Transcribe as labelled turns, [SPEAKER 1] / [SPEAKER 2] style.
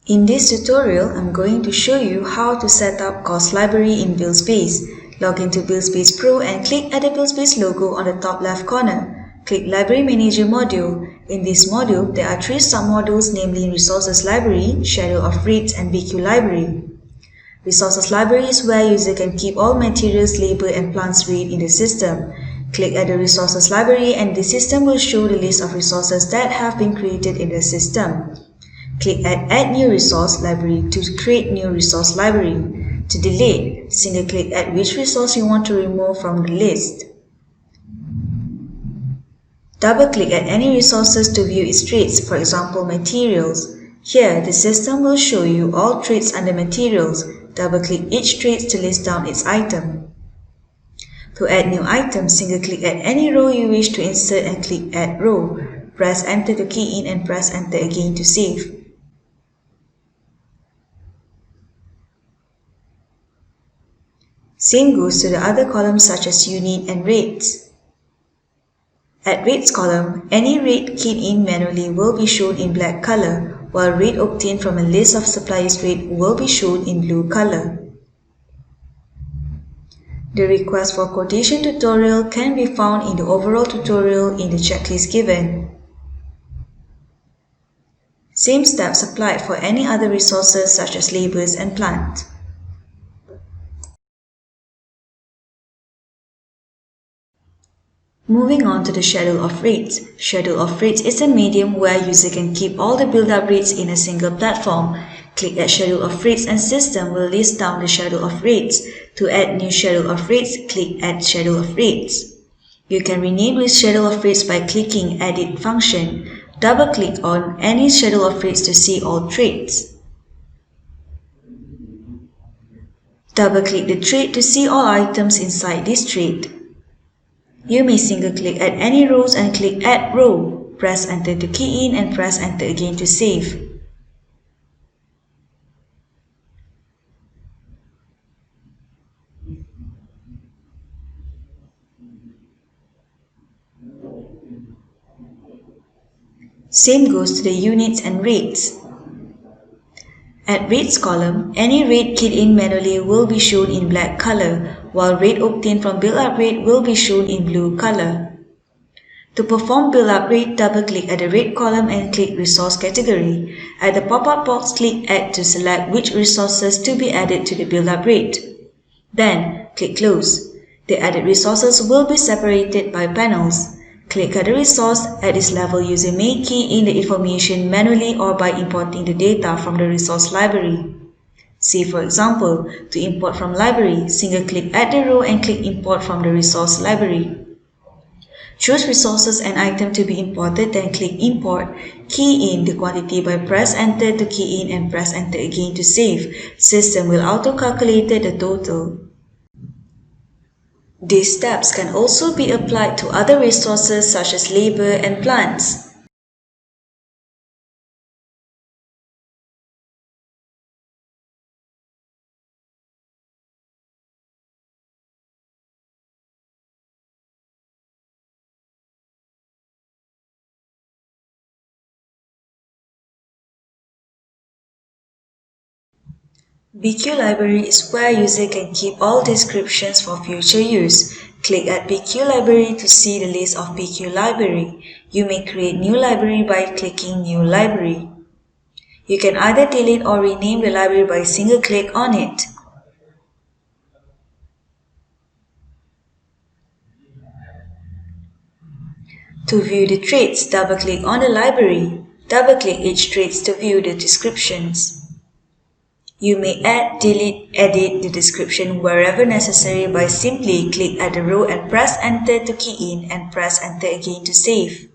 [SPEAKER 1] In this tutorial, I'm going to show you how to set up course library in BuildSpace. Log into BuildSpace Pro and click at the BuildSpace logo on the top left corner. Click Library Manager module. In this module, there are three submodules, namely Resources Library, Schedule of Rates, and BQ Library. Resources Library is where user can keep all materials, labor, and plants rate in the system. Click at the Resources Library and the system will show the list of resources that have been created in the system. Click at Add New Resource Library to create new resource library. To delete, single click at which resource you want to remove from the list. Double click at any resources to view its traits, for example materials. Here, the system will show you all traits under materials. Double click each trait to list down its item. To add new item, single click at any row you wish to insert and click Add Row. Press Enter to key in and press Enter again to save. Same goes to the other columns such as unit and rates. At rates column, any rate keyed in manually will be shown in black color, while rate obtained from a list of suppliers rate will be shown in blue color. The request for quotation tutorial can be found in the overall tutorial in the checklist given. Same steps apply for any other resources such as labors and plant. Moving on to the Schedule of Rates. Schedule of Rates is a medium where user can keep all the build-up rates in a single platform. Click at Schedule of Rates and system will list down the Schedule of Rates. To add new Schedule of Rates, click Add Schedule of Rates. You can rename this Schedule of Rates by clicking Edit function. Double-click on any Schedule of Rates to see all traits. Double-click the trait to see all items inside this trait. You may single-click at any rows and click Add Row. Press Enter to key in and press Enter again to save. Same goes to the units and rates. At rates column, any rate keyed in manually will be shown in black color, while rate obtained from build-up rate will be shown in blue color. To perform build-up rate, double-click at the rate column and click Resource Category. At the pop-up box, click Add to select which resources to be added to the build-up rate. Then, click Close. The added resources will be separated by panels. Click at the resource. At this level, user may key in the information manually or by importing the data from the resource library. Say for example, to import from library, single-click at the row and click Import from the resource library. Choose resources and item to be imported, then click Import. Key in the quantity by press Enter to key in and press Enter again to save. System will auto-calculate the total. These steps can also be applied to other resources such as labor and plants. BQ Library is where user can keep all descriptions for future use. Click at BQ Library to see the list of BQ Library. You may create new library by clicking New Library. You can either delete or rename the library by single-click on it. To view the traits, double-click on the library. Double-click each traits to view the descriptions. You may add, delete, edit the description wherever necessary by simply click at the row and press Enter to key in and press Enter again to save.